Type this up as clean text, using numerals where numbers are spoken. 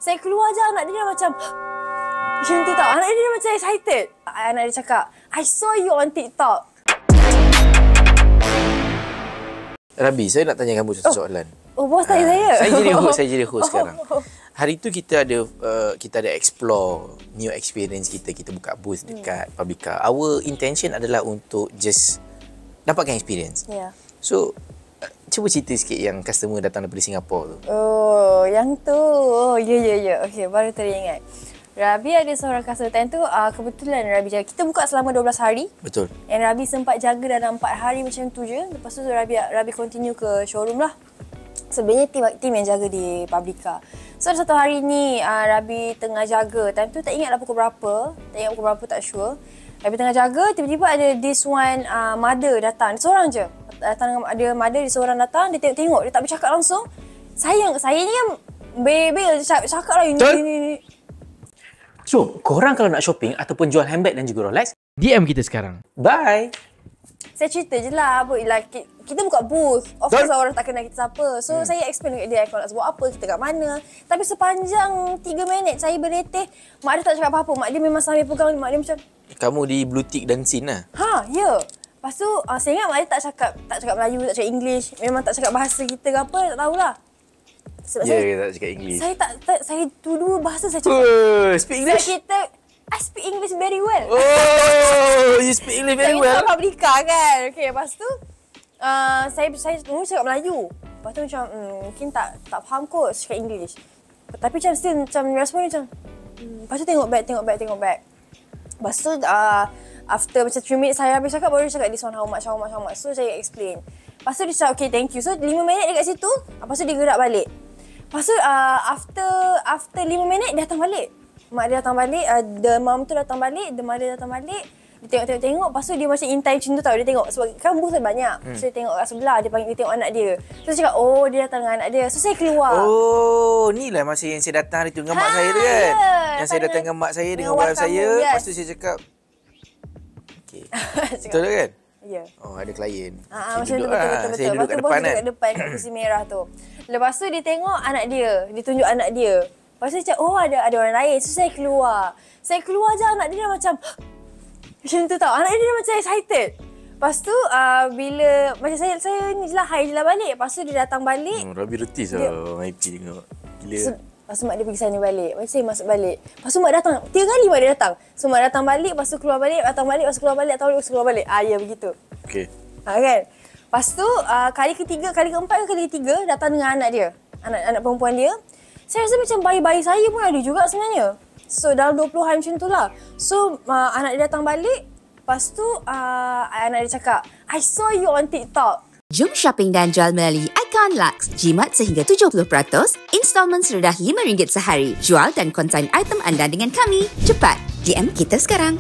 Saya keluar je, anak dia macam macam tu tau. Anak dia macam excited. Anak dia cakap, I saw you on TikTok. Rabi, saya nak tanya kamu satu soalan. Oh, bos tanya saya? Saya jadi host sekarang. Hari tu kita ada explore new experience kita. Kita buka booth dekat Publica. Our intention adalah untuk just dapatkan experience. Ya. So, cuba cerita sikit yang customer datang daripada Singapura tu. Oh, yang tu. Oh, ya. Okey, baru teringat. Rabi ada seorang customer time tu, kebetulan Rabi jaga. Kita buka selama 12 hari. Betul. And Rabi sempat jaga dalam 4 hari macam tu je. Lepas tu Rabi continue ke showroom lah. Sebenarnya tim yang jaga di Publica. So satu hari ni Rabi tengah jaga. Time tu tak ingat lah pukul berapa. Tak ingat pukul berapa, tak sure. Rabi tengah jaga, tiba-tiba ada this one mother datang. Seorang je. Ada mother, seorang datang, dia tengok-tengok. Dia tak bercakap langsung. Saya ni kan bebel cakap lah ini. So, korang kalau nak shopping ataupun jual handbag dan juga Rolex, DM kita sekarang. Bye! Saya cerita je lah, kita buka booth. Of course orang tak kenal kita siapa. So saya explain dekat dia kalau nak buat apa, kita kat mana. Tapi sepanjang 3 minit saya berleteh, mak dia tak cakap apa-apa. Mak dia memang sambil pegang, mak dia macam Kamu di blue tick dan scene lah? Ya. Lepas tu saya ingat mak dia tak cakap Melayu, tak cakap English. Memang tak cakap bahasa kita ke apa, tak tahulah. Sebab saya tak cakap English. Saya dua bahasa saya cakap. Speak English? I speak English very well. Oh, you speak English very well. Saya Publica kan. Okay, lepas tu saya dulu cakap Melayu. Lepas tu macam mungkin tak faham kot cakap English. Tapi macam still macam respon macam lepas tu tengok back. Lepas tu after macam 3 minit saya habis cakap, baru dia cakap this one how much. So saya explain. Lepas tu dia cakap okay thank you. So 5 minit dekat situ. Lepas tu dia gerak balik. Lepas tu after 5 minit dia datang balik. Mak dia datang balik, the mom tu datang balik, the mother datang balik. Dia tengok, lepas tu dia macam in time macam tu tau. Dia tengok, sebab kan booth banyak. So dia tengok kat sebelah, dia tengok anak dia. So dia cakap, oh dia datang dengan anak dia. So saya keluar. Oh, ni lah masa yang saya datang hari tu dengan mak saya tu kan? Yang saya datang dengan mak saya, dengan wife saya. Yes. Lepas tu saya cakap, okay. Betul kan? Ya. Oh, ada klien. Macam tu betul. Saya duduk kat Lepas tu depan bos duduk kat depan kat kursi merah tu. Lepas tu dia tengok anak dia. Dia tunjuk anak dia. Lepas tu dia cakap, oh ada orang lain. So saya keluar. Saya keluar je, anak dia dah macam macam tu tau. Anak dia dah macam excited. Lepas tu bila macam saya ni je lah, hi je lah balik. Lepas tu dia datang balik. Rabi retis lah orang IP tengok. Gila. Lepas tu mak dia pergi sana balik. Lepas tu saya masuk balik. Lepas tu mak datang. 3 kali mak dia datang. So mak datang balik, lepas tu keluar balik, datang balik, lepas tu keluar balik, lepas tu keluar balik. Ya begitu. Okay. Kan? Lepas tu kali keempat ke kali ketiga datang dengan anak dia. Anak perempuan dia. Saya rasa macam bayi-bayi saya pun ada juga sebenarnya. So dalam 20-an macam tu lah. So anak dia datang balik. Lepas tu anak dia cakap, I saw you on TikTok. Jom shopping dan jual melalui Icon Lux. Jimat sehingga 70%, installment serendah RM5 sehari. Jual dan konsign item anda dengan kami. Cepat, DM kita sekarang.